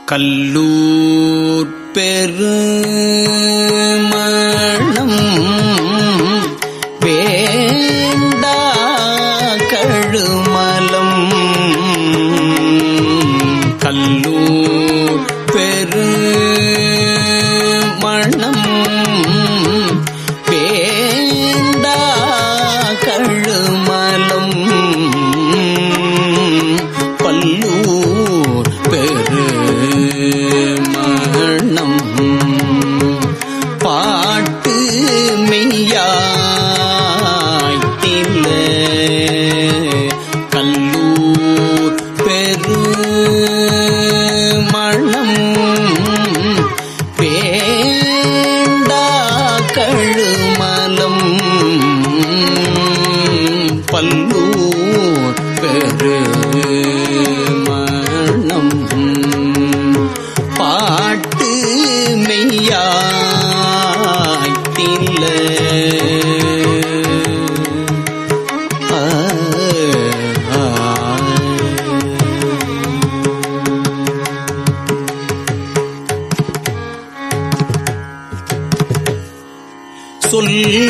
கல்லூர் பெருமணம் வேண்டா கழுமலம் கல்லூர் பெருமணம் வேண்டா கழுமலம் பல்லூர் பெருமணம் பாட்டு மெய்யாய்த்தில கல்லூர் பெருமணம் வேண்டா கழுமலம் பல்லூர் பெருமணம் பாட்டு மெய்யாய்த்தில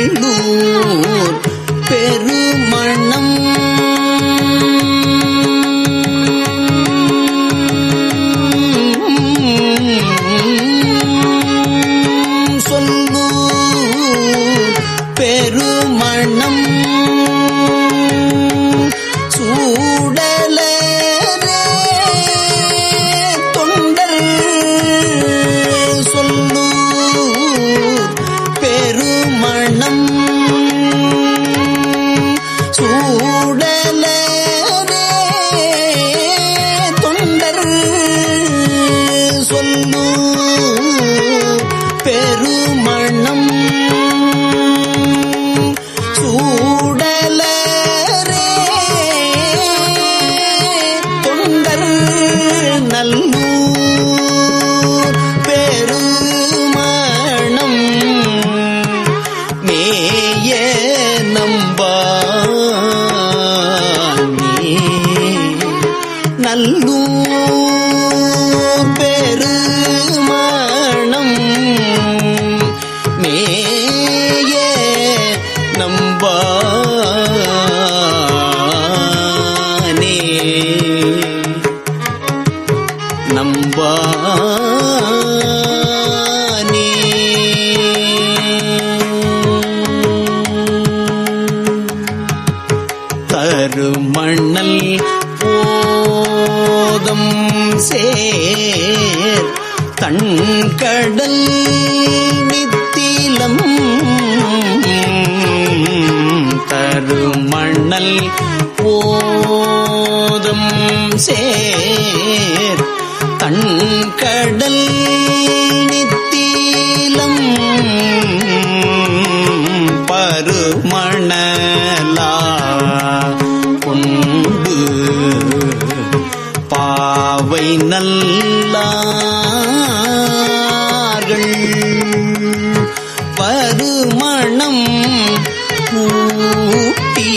சொல்லூர் பெருமணம் சொல்லூர் பெருமணம் சூடலே தொண்டர் சொல்லூர் பெருமணம் சூடலே தொண்டர் சொல்லூர் பெருமணம் சூடலே தொண்டர் நல்லூர் பெருமணம் மேய நம்பானே நல்லூர் பெருமணம் மேய நம்பானே நம்பானே தருமணல் போதம் சேர் தண்கடல் நித்திலம் தருமணல் போதம் சேர் தண்கடல் நித்திலம் பருமணலா கொண்டு பாவை நல்லார்கள் பருமணம் கூட்டி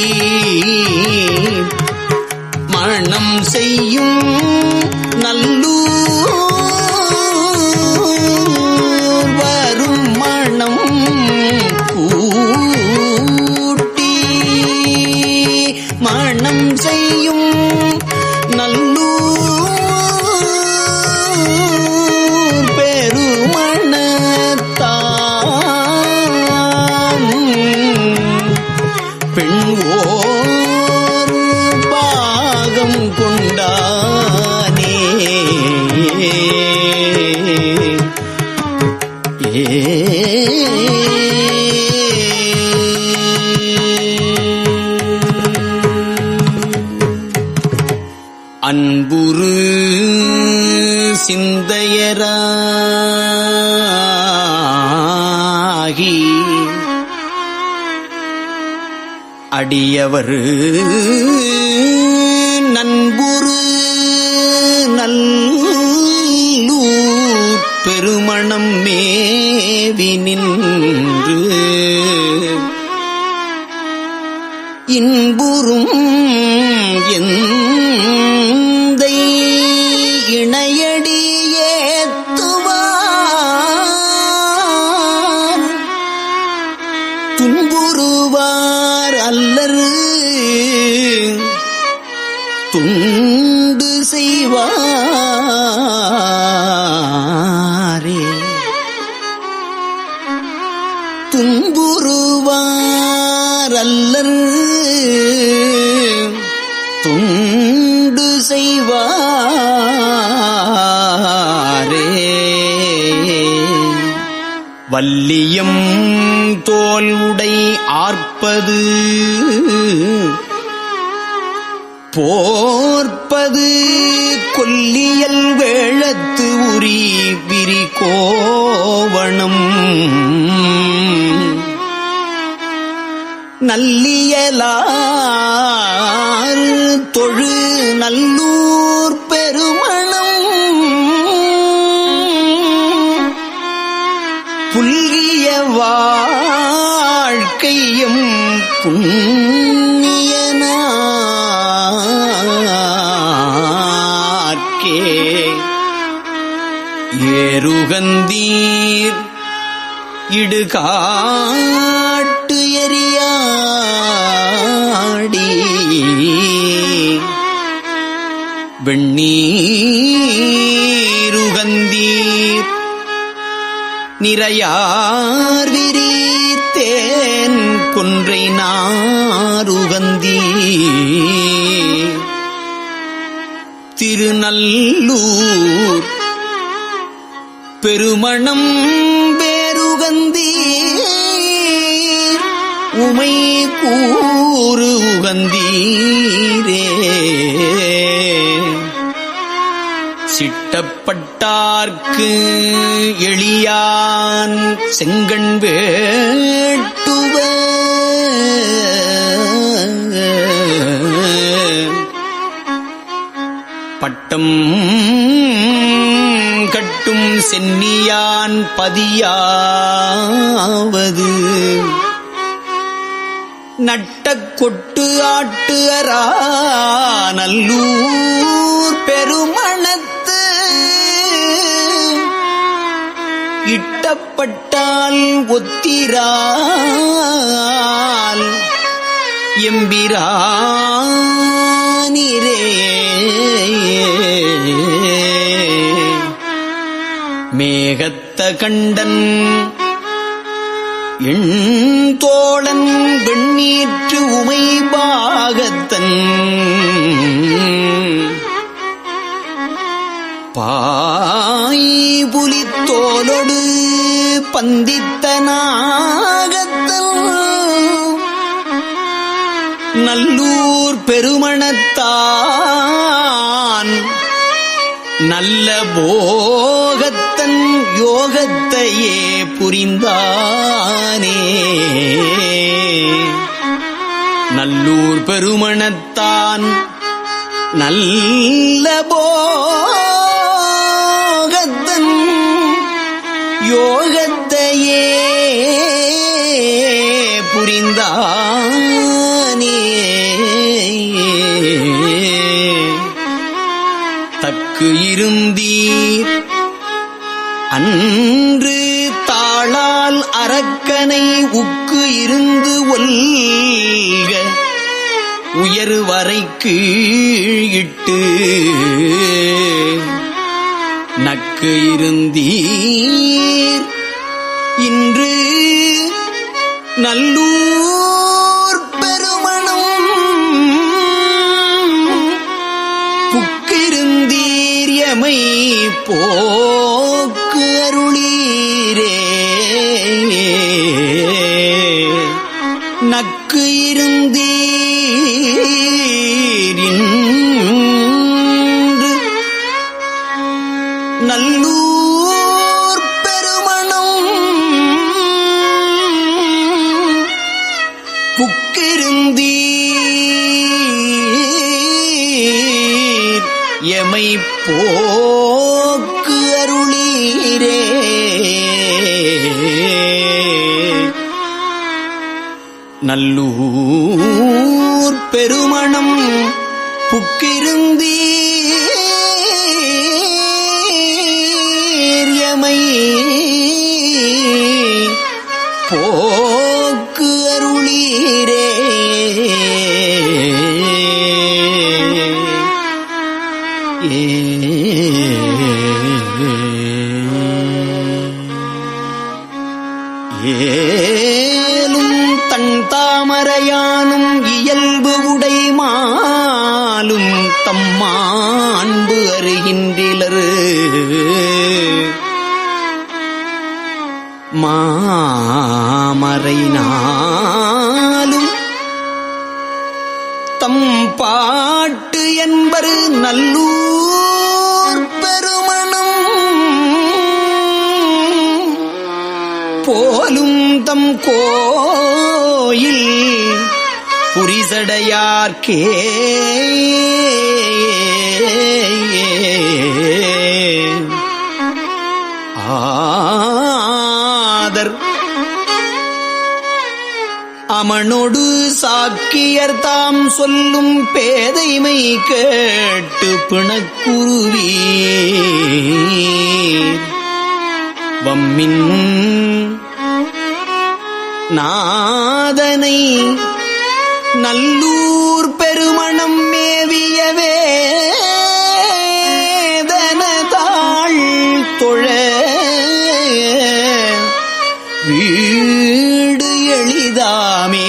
மணம் செய்யும் நல்லூர் வரும் மணம் கூட்டி மணம் செய்யும் நல்லூர் பெருமணத்தான் பெண் ஓர் பாகம் கொண்டானே அன்புரு சிந்தையராகி அடியவர் நண்புரு நல்லூர் பெருமணம் மேவி நின்று இன்புறும் எந்தை இணையடியே வல்லியம் தோல் உடை ஆர்ப்பது போர்ப்பது கொல்லியல் வேழத்து உரி விரி கோவணம் நல்லியலார் தொழு நல்லூர் பெருமணம் வாழ்க்கையும் புண்ணியனார்க்கே ஏறுகந்தீர் இடுகாட்டு எரியாடி வெண்ணீருகந்தீர் நிறையார் விரீத்தேன் கொன்றை நாருகந்தீ திருநல்லூர் பெருமணம் வேறுகந்தீர் உமை கூறு உகந்தீரே சிட்டப்பட்டார்க்கு எளியான் செங்கண் வேட்டுவ பட்டம் கட்டும் சென்னியான் பதியாவது நட்ட கொட்டு ஆட்டு அரா நல்லூர் பெருமணத்து இட்டப்பட்டால் ஒத்திரால் எம்பிரானிரே மேகத்த கண்டன் எண் தோழன் வெண்ணீற்று உமை பாகத்தன் பாய் புலித்தோலொடு பந்தித்த நாகத்தன் நல்லூர் பெருமணத்தான் நல்ல போகத்தன் யோகத்தையே புரிந்தானே நல்லூர் பெருமணத்தான் நல்ல போகத்தன் யோகத்தையே புரிந்தானே தக்கு இருந்தீர் அன்று தாளால் அரக்கனை உக்கு இருந்து ஒல்க உயர்வரை கீழிட்டு நக்கு இருந்தீர் இன்று நல்லூர் பெருமணம் புக்கிருந்தீர் எமை போக்கு அருளீரே நக்கு இருந்தீர் இன்று நல்லூர் பெருமணம் புக்கிருந்தீர் எமை போக்கு அருளீரே நல்லூர் பெருமணம் புக்கிருந்தீர் எமை போக்கு அருளீரே ஏலும் தன் தாமரையானும் இயல்பு உடைமாலும் தம்மாண்பு அறிகின்றிலரு மாமறைனாலும் தம் பாட்டு என்பரு நல்லூர் பெருமணம் போலும் தம் கோயில் புரிசடையார்க்கே ஆதர் அமனொடு சாக்கியர் தாம் சொல்லும் பேதைமை கேட்டு பிணக்குருவி வம்மின் நாதனை நல்லூர் பெருமணம் மேவியவே தனதாள் தொழ வீடு எளிதாமே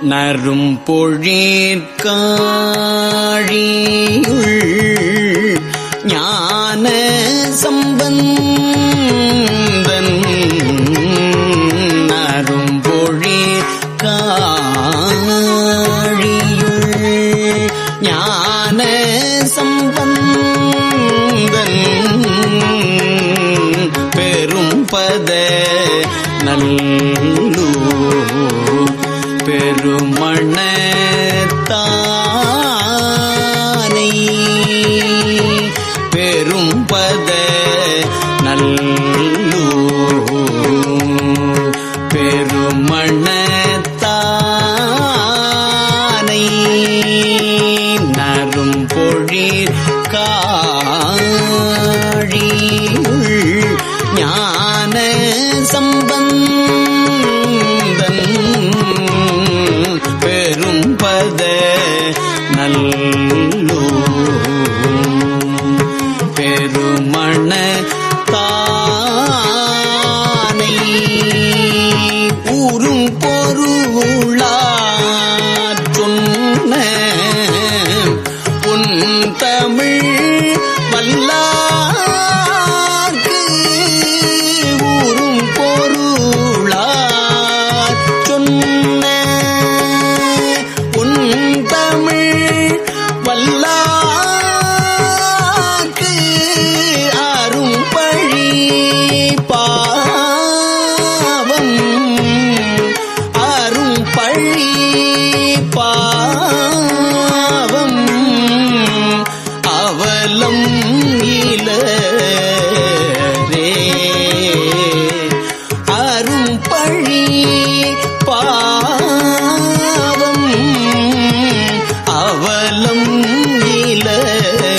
நரும் பொழிற்காழியுள் ஞான சம்பந்தன் நரும் பொழிற்காழியுள் ஞான சம்பந்தன் பெரும் பத நல்லூர் பெருமணத்தானை பெரும்பத நல்லூர் பெருமணத்தானை நரும் பொழிற் காழியுள் ஞான சம்பந்தன் பெரும்பத நல்லூர் பெருமணத்தானை ஊரும் பொருளாற் சொன்ன பொன் தமிழ் வல்லார்க்கு ஊரும் பொருளாற் சொன்ன பொன் தமிழ் வல்லார்க்கு அரும் பழி பாவம் அரும் பழி பாவம் அவலம் இலரே அரும் பழி பாவம் அவலம் இலரே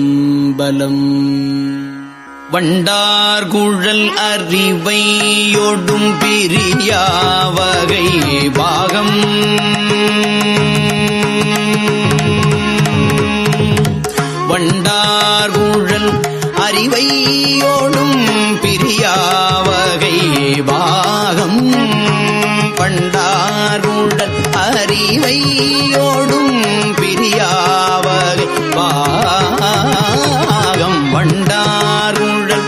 திருச்சிற்றம்பலம். வண்டார்குழல் அறிவையொடும் பிரியாவகை பாகம் வண்டார்குழல் அறிவையோடும் பிரியாவகை பாகம் வண்டார்குழல் அறிவையோடும் பிரியாவகை பாகம் வண்டார்குழல்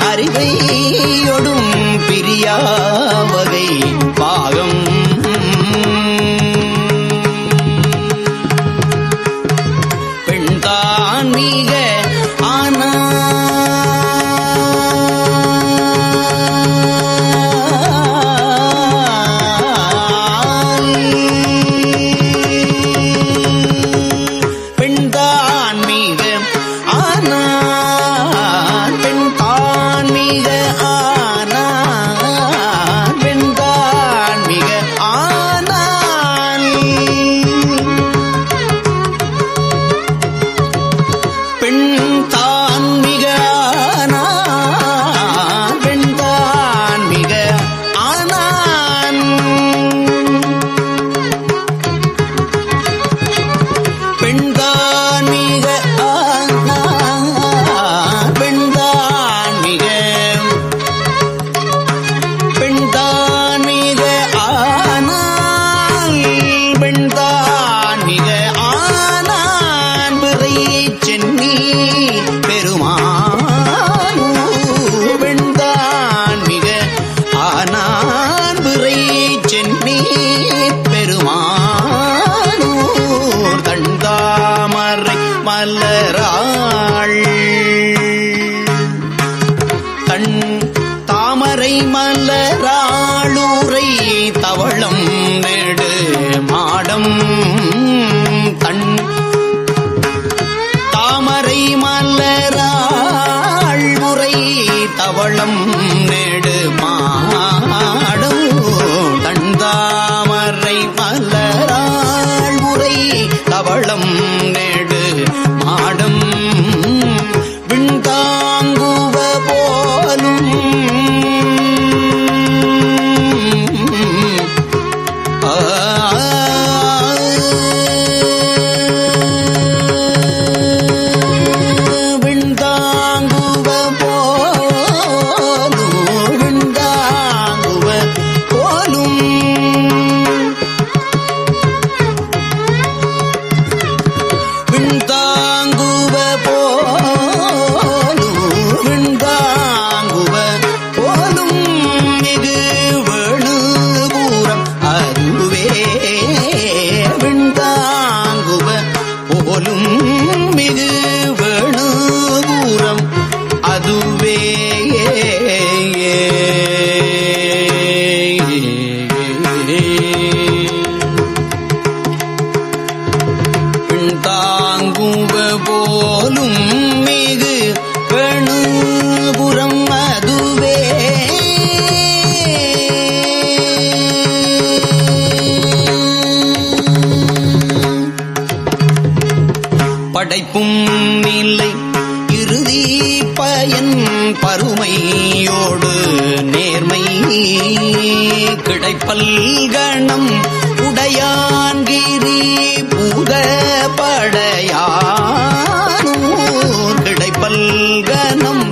அறிவையோடும் பிரியாவகை பாகம் பெண்தான் மிக ஆனா பெண்தான் மிக இடையன் பருமையோடு நேர்மை கிடைப்பல்கணம் உடையான்கிரி பூத படையானூர் கிடைப்பல்கணம்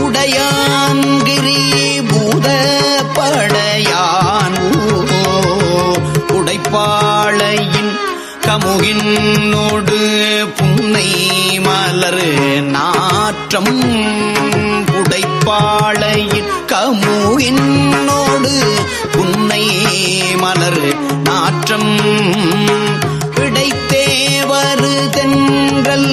உடையான்கிரி பூத படையானூர் உடைப்பாளையின் கமுகினோடு புன்னை மலர் நாற்றம் உடைப்பாளையின் கமுகினோடு புன்னை மலர் நாற்றம் விடைத்தேவரு தென்றல்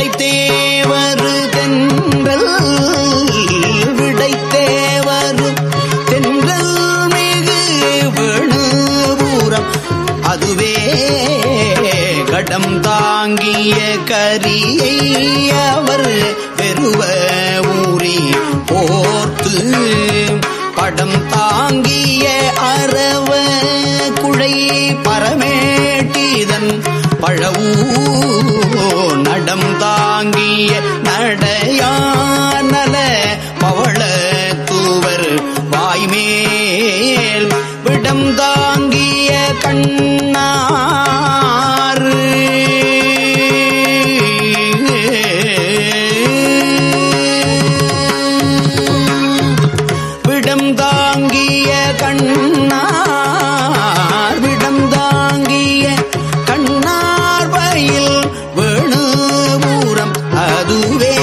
விடைத்தேவரு தென்றல் விடைத்தேவரு தென்றல் மிகு வேணுபுரம் அதுவே கடம் தாங்கிய கரியை அவர் பெருவ ஊரி போர்த்து படம் தாங்கிய அரவ குழை பரமேட்டிதன் பழவூ நடம் தாங்கிய நடையானல பவள தூவர் வாய்மேல் விடம் தாங்கிய கண்ணார் விடம் தாங்கிய கண்ணார் விடம் தாங்கிய கண்ணார் பயில் வேணுபுரம் அதுவே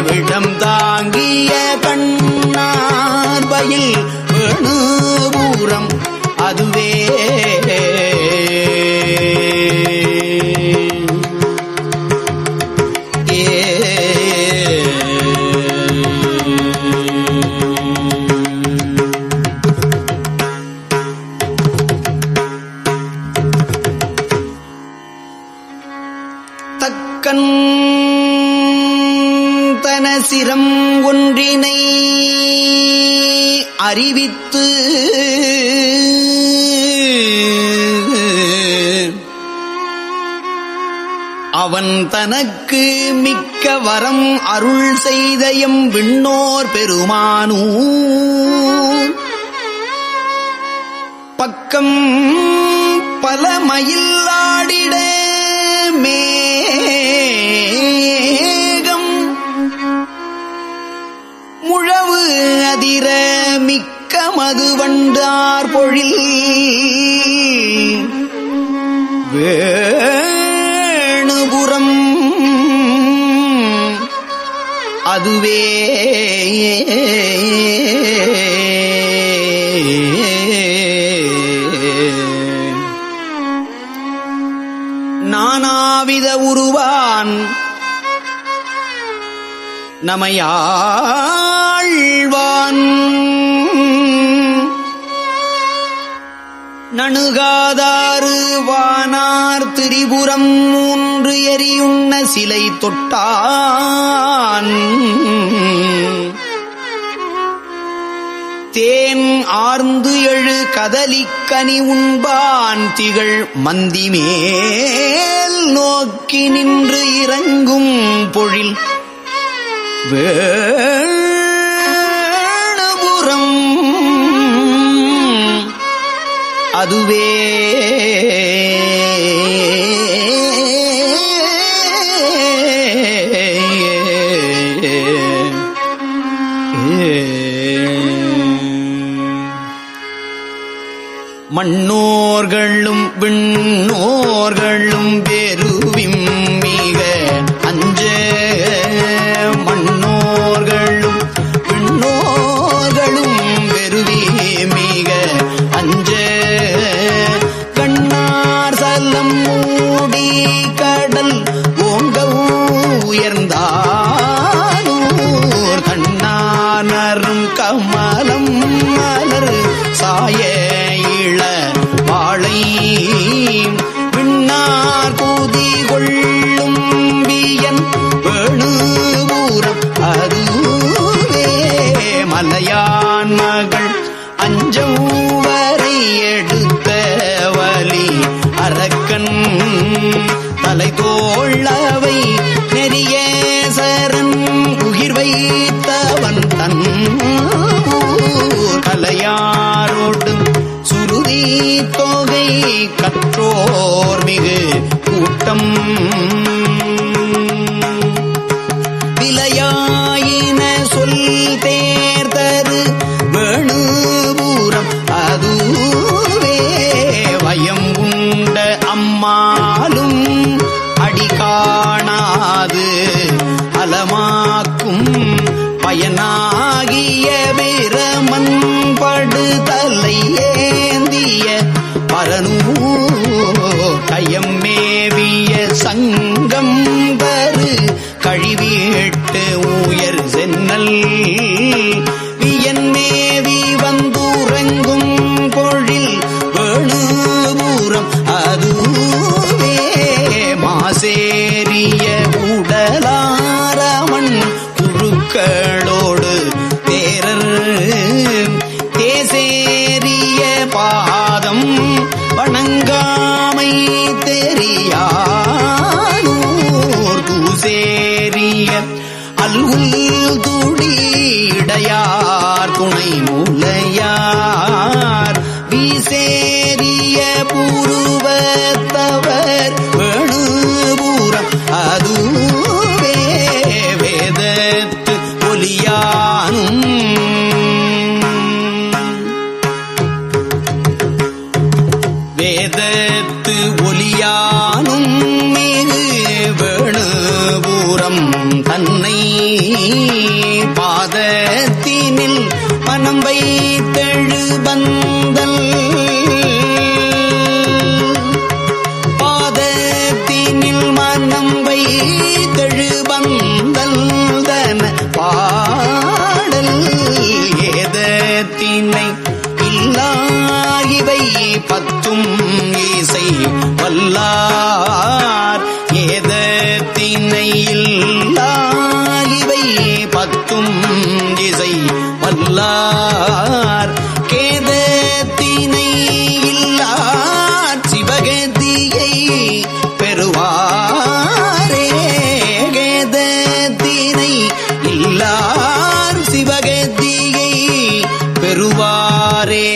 விடம் தாங்கிய கண்ணார் பயில் வேணுபுரம் அதுவே தக்கன் தன சிரம் ஒன்றினை அறிவித்து அவன் தனக்கு மிக்க வரம் அருள் செய்தயம் விண்ணோர் பெருமானூர் பக்கம் பல மயிலாடிட மேகம் முழவு அதிர மிக்க மதுவண்டார் பொழில் வேணுபுரம் அதுவே நானாவித உருவான் நமையாழ்வான் நணுகாதாறு வானார் திரிபுரம் மூன்று எரியுண்ண சிலை தொட்டான் தேன் ஆர்ந்து எழு கதலிக்கனி உண்பான் திகழ் மந்திமேல் நோக்கி நின்று இறங்கும் பொழில் வேணுபுரம் அதுவே மண்ணோர்களும் விண்ணோர்களும் பெருவிம் மிக அஞ்ச மண்ணோர்களும் விண்ணோர்களும் பெருவி மிக அஞ்ச கண்ணார் சலம் மூடி கடல் ஓங்க உயர்ந்தானூர் கண்ணானரும் கமலம் மலர் சாய இள வாழை விண்ணார் கூதி கொள்ளும் வியன் வேணுபுரம் அதுவே மலையான் மகள் அஞ்சம் வரை தலை தோள்ளவை நெறிய சரண் உயிர் வைத்தவன் தன் கலையாரோடு சுருதி தொகை கற்றோர் மிகு கூட்டம் விலையாயின சொல் தேர்தரு வேணுபூரம் அதுவே வயம் உண்ட அம்மாலும் அடி காணாது அலமாக்கும் பயனாகிய வீரமன் படுதலை ஏந்திய பரனூர் கயம்மேவிய சங்கம் தரு கழிவீட்டு உயர் சென்னல் வியன்மேவி வந்துறங்கும் பொழில் வேணுபூரம் அதுவே மாசேரிய உடலாரமன் குழுக்களோடு தேரர் தேசேரிய பாதம் வணங்காமை தெரியானூர் தூசேரிய அல்குல் துடிடையார் துணை முலையார் வீசேரிய பூர்வத்தவர் வேணுபூரம் அதுவே வேதத்து ஒலியானும் வேதத்து ஒலியானும் மிகு வேணுபூரம் தன்னை பாதத்தினில் மனம் வைத்தெழு பந்தல் பாதத்தினில் மனம் வைத்தெழு பந்தல் தன பாடல் ஏதத்தினை இல்லாயிவை பத்தும் இசை வல்லார் ஏதத்தினை இல்லாயிவை பத்தும் இசை வல்லார் கேதத்தினை இல்லார் சிவகதியை பெறுவாரே கேதத்தினை இல்லார் சிவகதியை பெறுவாரே